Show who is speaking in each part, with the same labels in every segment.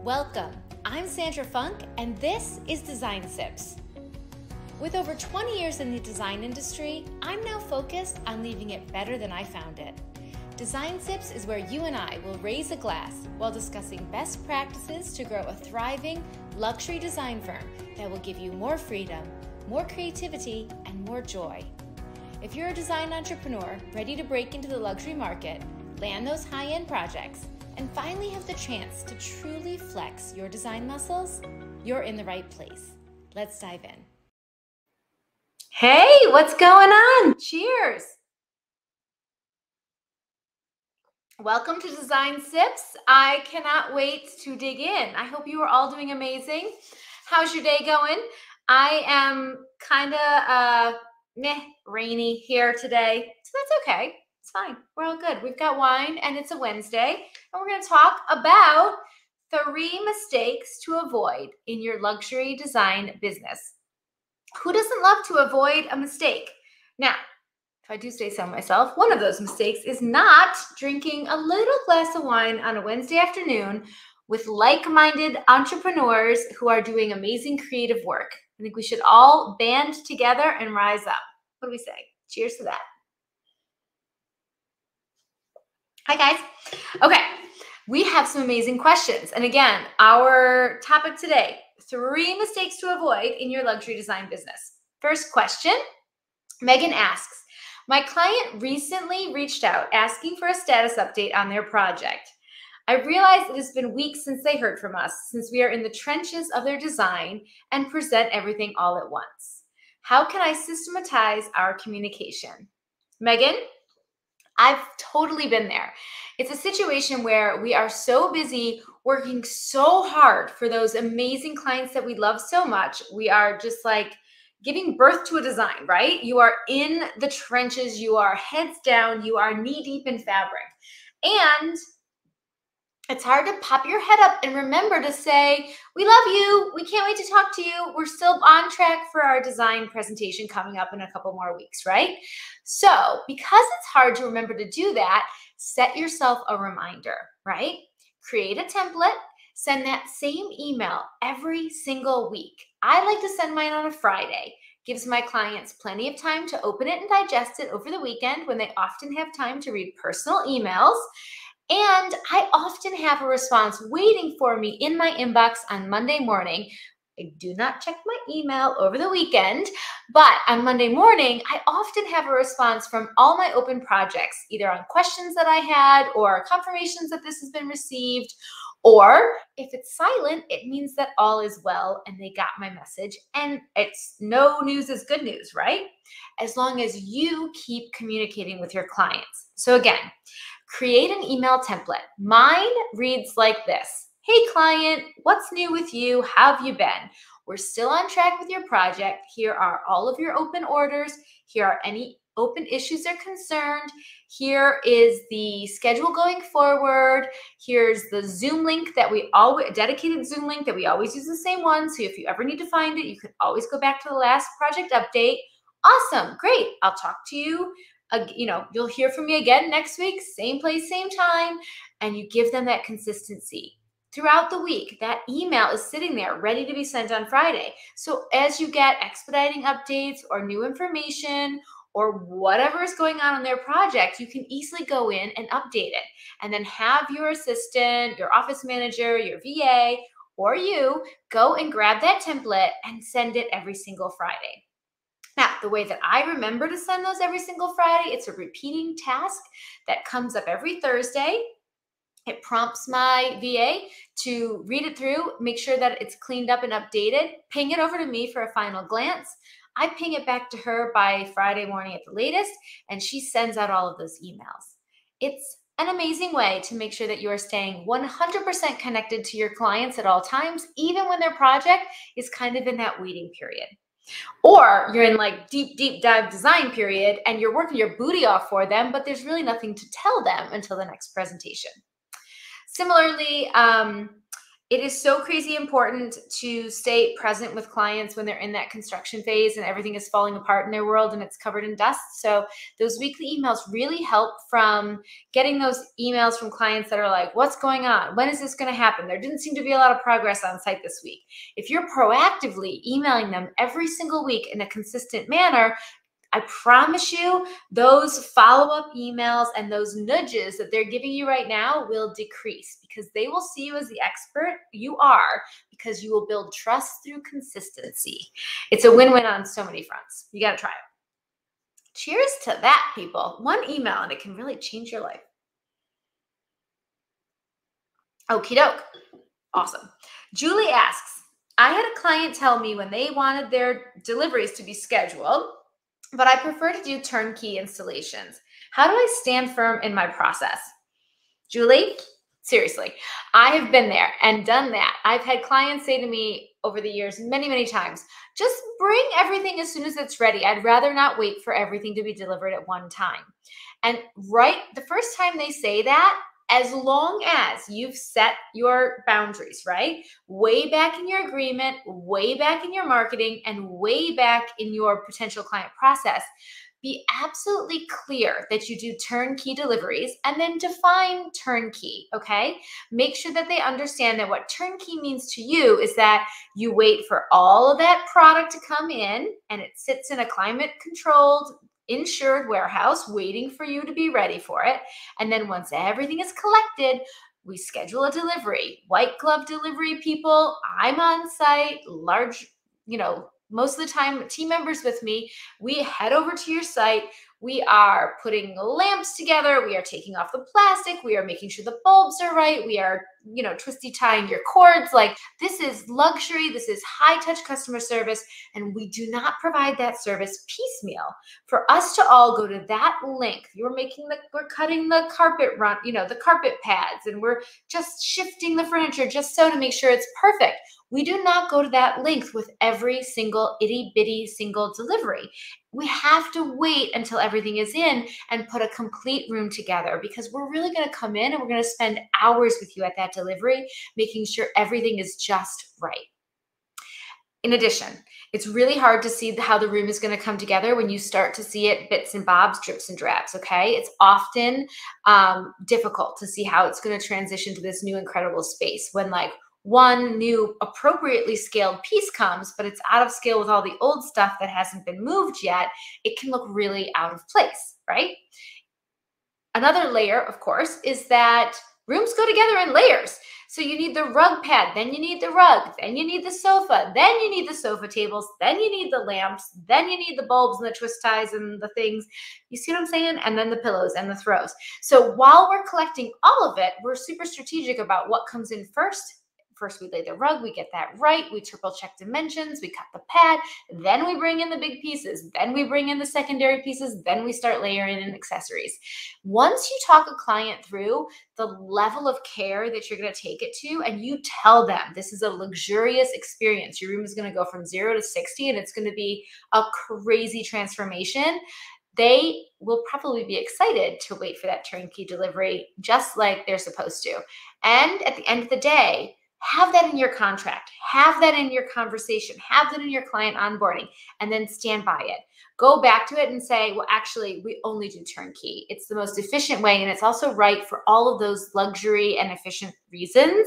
Speaker 1: Welcome, I'm Sandra Funk, and this is Design Sips. With over 20 years in the design industry, I'm now focused on leaving it better than I found it. Design Sips is where you and I will raise a glass while discussing best practices to grow a thriving luxury design firm that will give you more freedom, more creativity, and more joy. If you're a design entrepreneur ready to break into the luxury market, land those high-end projects, and finally have the chance to truly flex your design muscles, you're in the right place. Let's dive in. Hey, what's going on? Cheers. Welcome to Design Sips. I cannot wait to dig in. I hope you are all doing amazing. How's your day going? I am kind of rainy here today, so that's okay. It's fine. We're all good. We've got wine and it's a Wednesday, and we're going to talk about 3 mistakes to avoid in your luxury design business. Who doesn't love to avoid a mistake? Now, if I do say so myself, one of those mistakes is not drinking a little glass of wine on a Wednesday afternoon with like-minded entrepreneurs who are doing amazing creative work. I think we should all band together and rise up. What do we say? Cheers to that. Hi, guys. Okay, we have some amazing questions. And again, our topic today, 3 mistakes to avoid in your luxury design business. First question, Megan asks, my client recently reached out asking for a status update on their project. I realize it has been weeks since they heard from us, since we are in the trenches of their design and present everything all at once. How can I systematize our communication? Megan, I've totally been there. It's a situation where we are so busy working so hard for those amazing clients that we love so much. We are just like giving birth to a design, right? You are in the trenches, you are heads down, you are knee deep in fabric. And it's hard to pop your head up and remember to say, we love you, we can't wait to talk to you, we're still on track for our design presentation coming up in a couple more weeks, right? So because it's hard to remember to do that, set yourself a reminder, right? Create a template, send that same email every single week. I like to send mine on a Friday. Gives my clients plenty of time to open it and digest it over the weekend when they often have time to read personal emails. And I often have a response waiting for me in my inbox on Monday morning. I do not check my email over the weekend, but on Monday morning, I often have a response from all my open projects, either on questions that I had or confirmations that this has been received, or if it's silent, it means that all is well and they got my message, and it's no news is good news, right? As long as you keep communicating with your clients. So again, create an email template. Mine reads like this. Hey client, what's new with you? How have you been? We're still on track with your project. Here are all of your open orders. Here are any open issues or concerned. Here is the schedule going forward. Here's the Zoom link that we always, dedicated Zoom link that we always use the same one. So if you ever need to find it, you can always go back to the last project update. Awesome, great. I'll talk to you. You'll hear from me again next week, same place, same time, and you give them that consistency. Throughout the week, that email is sitting there ready to be sent on Friday. So as you get expediting updates or new information or whatever is going on their project, you can easily go in and update it and then have your assistant, your office manager, your VA, or you go and grab that template and send it every single Friday. Now, the way that I remember to send those every single Friday, it's a repeating task that comes up every Thursday. It prompts my VA to read it through, make sure that it's cleaned up and updated, ping it over to me for a final glance. I ping it back to her by Friday morning at the latest, and she sends out all of those emails. It's an amazing way to make sure that you are staying 100% connected to your clients at all times, even when their project is kind of in that waiting period. Or you're in like deep dive design period and you're working your booty off for them, but there's really nothing to tell them until the next presentation. Similarly, It is so crazy important to stay present with clients when they're in that construction phase and everything is falling apart in their world and it's covered in dust. So those weekly emails really help from getting those emails from clients that are like, what's going on? When is this going to happen? There didn't seem to be a lot of progress on site this week. If you're proactively emailing them every single week in a consistent manner, I promise you, those follow-up emails and those nudges that they're giving you right now will decrease because they will see you as the expert you are because you will build trust through consistency. It's a win-win on so many fronts. You got to try it. Cheers to that, people. One email and it can really change your life. Okie doke. Awesome. Julie asks, I had a client tell me when they wanted their deliveries to be scheduled, but I prefer to do turnkey installations. How do I stand firm in my process? Julie, seriously, I have been there and done that. I've had clients say to me over the years, many, many times, just bring everything as soon as it's ready. I'd rather not wait for everything to be delivered at one time. And right the first time they say that, as long as you've set your boundaries, right? Way back in your agreement, way back in your marketing, and way back in your potential client process, be absolutely clear that you do turnkey deliveries and then define turnkey, okay? Make sure that they understand that what turnkey means to you is that you wait for all of that product to come in and it sits in a climate-controlled, insured warehouse waiting for you to be ready for it. And then once everything is collected, we schedule a delivery. White glove delivery people, I'm on site, large, most of the time, team members with me, we head over to your site. We are putting lamps together. We are taking off the plastic. We are making sure the bulbs are right. We are, twisty tying your cords. Like, this is luxury. This is high touch customer service. And we do not provide that service piecemeal. For us to all go to that length, we're cutting the carpet run, the carpet pads, and we're just shifting the furniture just so to make sure it's perfect. We do not go to that length with every single itty bitty single delivery. We have to wait until everything is in and put a complete room together because we're really going to come in and we're going to spend hours with you at that delivery, making sure everything is just right. In addition, it's really hard to see how the room is going to come together when you start to see it bits and bobs, drips and drabs, okay? It's often difficult to see how it's going to transition to this new incredible space when one new appropriately scaled piece comes, but it's out of scale with all the old stuff that hasn't been moved yet. It can look really out of place, right? Another layer, of course, is that rooms go together in layers. So you need the rug pad, then you need the rug, then you need the sofa, then you need the sofa tables, then you need the lamps, then you need the bulbs and the twist ties and the things. You see what I'm saying? And then the pillows and the throws. So while we're collecting all of it, we're super strategic about what comes in first. First, we lay the rug, we get that right, we triple check dimensions, we cut the pad, then we bring in the big pieces, then we bring in the secondary pieces, then we start layering in accessories. Once you talk a client through the level of care that you're going to take it to, and you tell them this is a luxurious experience, your room is going to go from 0 to 60, and it's going to be a crazy transformation, they will probably be excited to wait for that turnkey delivery just like they're supposed to. And at the end of the day, have that in your contract, have that in your conversation, have that in your client onboarding, and then stand by it. Go back to it and say, well, actually, we only do turnkey. It's the most efficient way, and it's also right for all of those luxury and efficient reasons,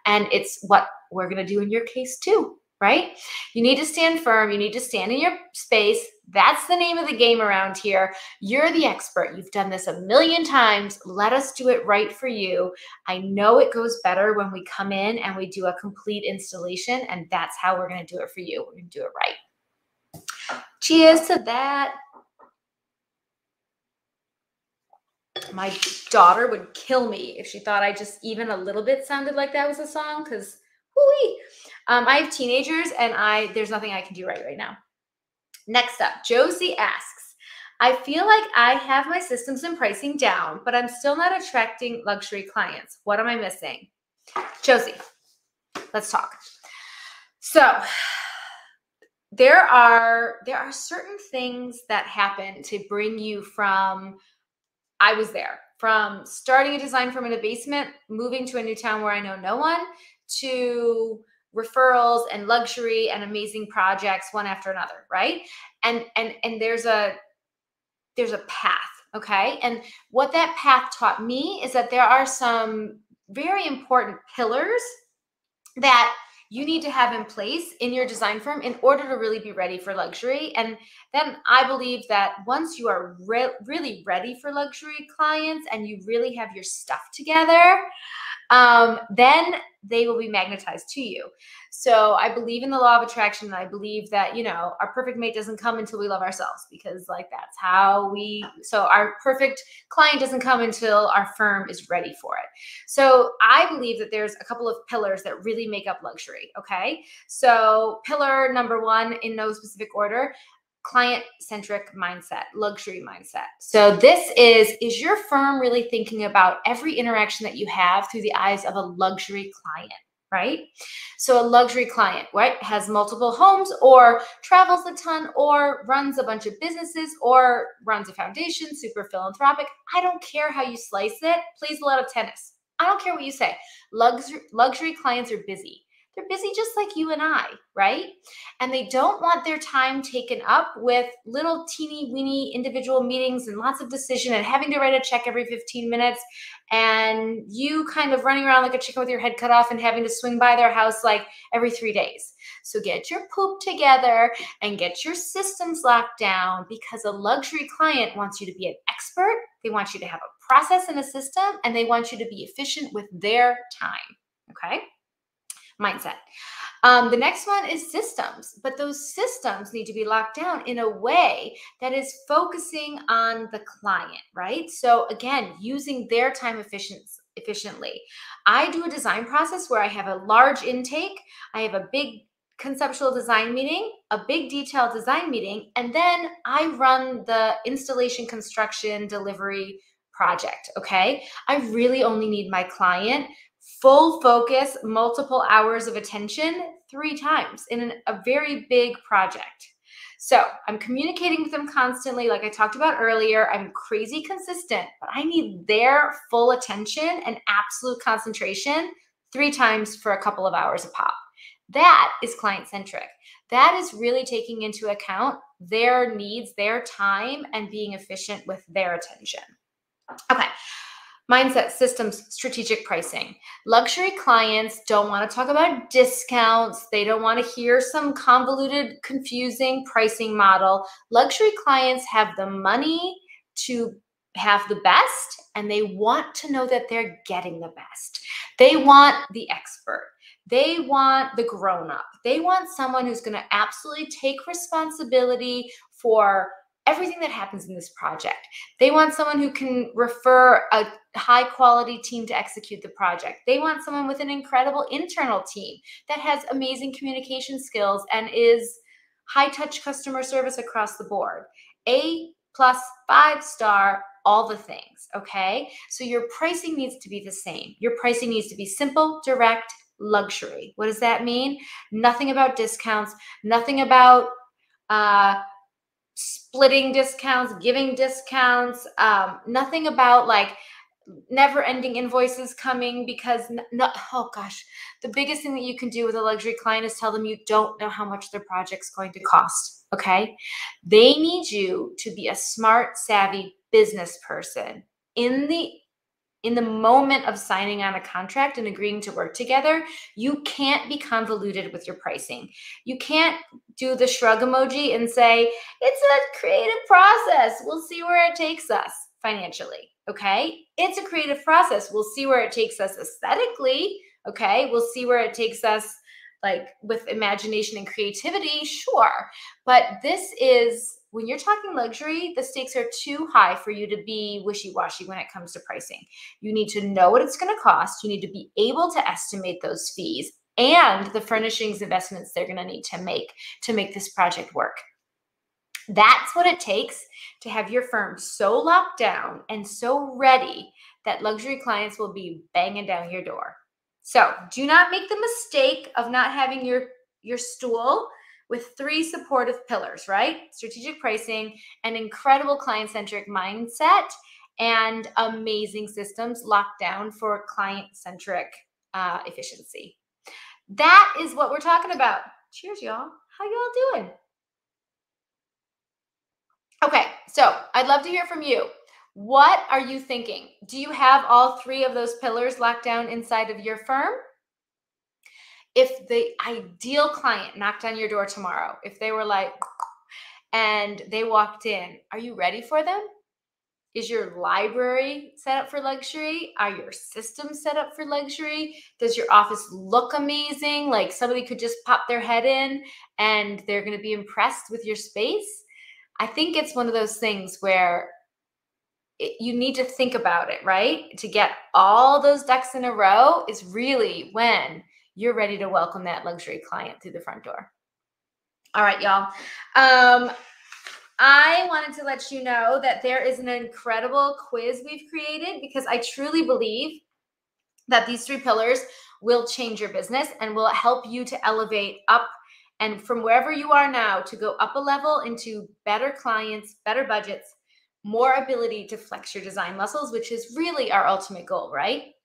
Speaker 1: and it's what we're going to do in your case too, right? You need to stand firm. You need to stand in your space. That's the name of the game around here. You're the expert. You've done this a million times. Let us do it right for you. I know it goes better when we come in and we do a complete installation, and that's how we're going to do it for you. We're going to do it right. Cheers to that. My daughter would kill me if she thought I just even a little bit sounded like that was a song, because I have teenagers and there's nothing I can do right now. Next up, Josie asks, I feel like I have my systems and pricing down, but I'm still not attracting luxury clients. What am I missing? Josie, let's talk. So there are certain things that happen to bring you from I was there from starting a design firm in a basement, moving to a new town where I know no one, to referrals and luxury and amazing projects one after another, right? And there's a path, okay? And what that path taught me is that there are some very important pillars that you need to have in place in your design firm in order to really be ready for luxury. And then I believe that once you are really ready for luxury clients and you really have your stuff together, then they will be magnetized to you. So I believe in the law of attraction. And I believe that, our perfect mate doesn't come until we love ourselves, because that's how so our perfect client doesn't come until our firm is ready for it. So I believe that there's a couple of pillars that really make up luxury. Okay. So pillar number one, in no specific order: client-centric mindset, luxury mindset. So this is your firm really thinking about every interaction that you have through the eyes of a luxury client, right? So a luxury client, right, has multiple homes, or travels a ton, or runs a bunch of businesses, or runs a foundation, super philanthropic. I don't care how you slice it. Plays a lot of tennis. I don't care what you say. Luxury clients are busy. They're busy just like you and I, right? And they don't want their time taken up with little teeny weeny individual meetings and lots of decision and having to write a check every 15 minutes, and you kind of running around like a chicken with your head cut off and having to swing by their house like every 3 days. So get your poop together and get your systems locked down, because a luxury client wants you to be an expert. They want you to have a process and a system, and they want you to be efficient with their time, okay? Mindset. The next one is systems, but those systems need to be locked down in a way that is focusing on the client, right? So again, using their time efficiently. I do a design process where I have a large intake, I have a big conceptual design meeting, a big detailed design meeting, and then I run the installation, construction, delivery project, okay? I really only need my client full focus, multiple hours of attention 3 times in a very big project. So I'm communicating with them constantly. Like I talked about earlier, I'm crazy consistent, but I need their full attention and absolute concentration 3 times for a couple of hours a pop. That is client-centric. That is really taking into account their needs, their time, and being efficient with their attention. Okay. Mindset, systems, strategic pricing. Luxury clients don't want to talk about discounts. They don't want to hear some convoluted, confusing pricing model. Luxury clients have the money to have the best, and they want to know that they're getting the best. They want the expert. They want the grown-up. They want someone who's going to absolutely take responsibility for everything that happens in this project. They want someone who can refer a high quality team to execute the project. They want someone with an incredible internal team that has amazing communication skills and is high touch customer service across the board. A+, 5-star, all the things, okay? So your pricing needs to be the same. Your pricing needs to be simple, direct, luxury. What does that mean? Nothing about discounts, nothing about splitting discounts, giving discounts, nothing about like never-ending invoices coming, because oh gosh, the biggest thing that you can do with a luxury client is tell them you don't know how much their project's going to cost, okay? They need you to be a smart, savvy business person in the moment of signing on a contract and agreeing to work together. You can't be convoluted with your pricing. You can't do the shrug emoji and say, it's a creative process. We'll see where it takes us financially, okay? It's a creative process. We'll see where it takes us aesthetically, okay? We'll see where it takes us like with imagination and creativity, sure. But this is, when you're talking luxury, the stakes are too high for you to be wishy-washy when it comes to pricing. You need to know what it's going to cost. You need to be able to estimate those fees and the furnishings investments they're going to need to make this project work. That's what it takes to have your firm so locked down and so ready that luxury clients will be banging down your door. So do not make the mistake of not having your stool with 3 supportive pillars, right? Strategic pricing, an incredible client-centric mindset, and amazing systems locked down for client-centric efficiency. That is what we're talking about. Cheers, y'all. How y'all doing? Okay, so I'd love to hear from you. What are you thinking? Do you have all three of those pillars locked down inside of your firm? If the ideal client knocked on your door tomorrow, if they were like, and they walked in, are you ready for them? Is your library set up for luxury? Are your systems set up for luxury? Does your office look amazing? Like somebody could just pop their head in and they're going to be impressed with your space? I think it's one of those things where you need to think about it, right? To get all those ducks in a row is really when you're ready to welcome that luxury client through the front door. All right, y'all. I wanted to let you know that there is an incredible quiz we've created because I truly believe that these three pillars will change your business and will help you to elevate up and from wherever you are now to go up a level into better clients, better budgets, more ability to flex your design muscles, which is really our ultimate goal, right?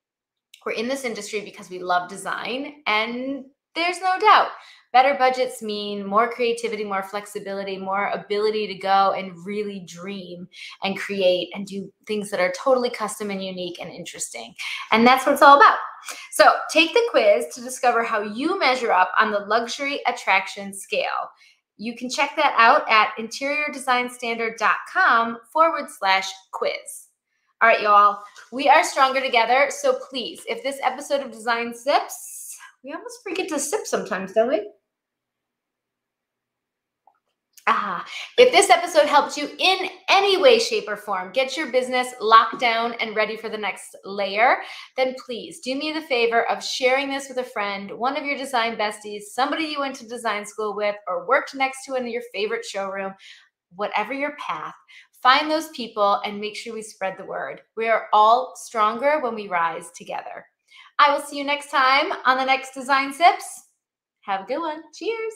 Speaker 1: We're in this industry because we love design, and there's no doubt better budgets mean more creativity, more flexibility, more ability to go and really dream and create and do things that are totally custom and unique and interesting. And that's what it's all about. So take the quiz to discover how you measure up on the luxury attraction scale. You can check that out at interiordesignstandard.com/quiz. All right, y'all, we are stronger together. So please, if this episode of Design Sips, we almost forget to sip sometimes, don't we? If this episode helped you in any way, shape, or form, get your business locked down and ready for the next layer, then please do me the favor of sharing this with a friend, one of your design besties, somebody you went to design school with or worked next to in your favorite showroom, whatever your path. Find those people and make sure we spread the word. We are all stronger when we rise together. I will see you next time on the next Design Sips. Have a good one. Cheers.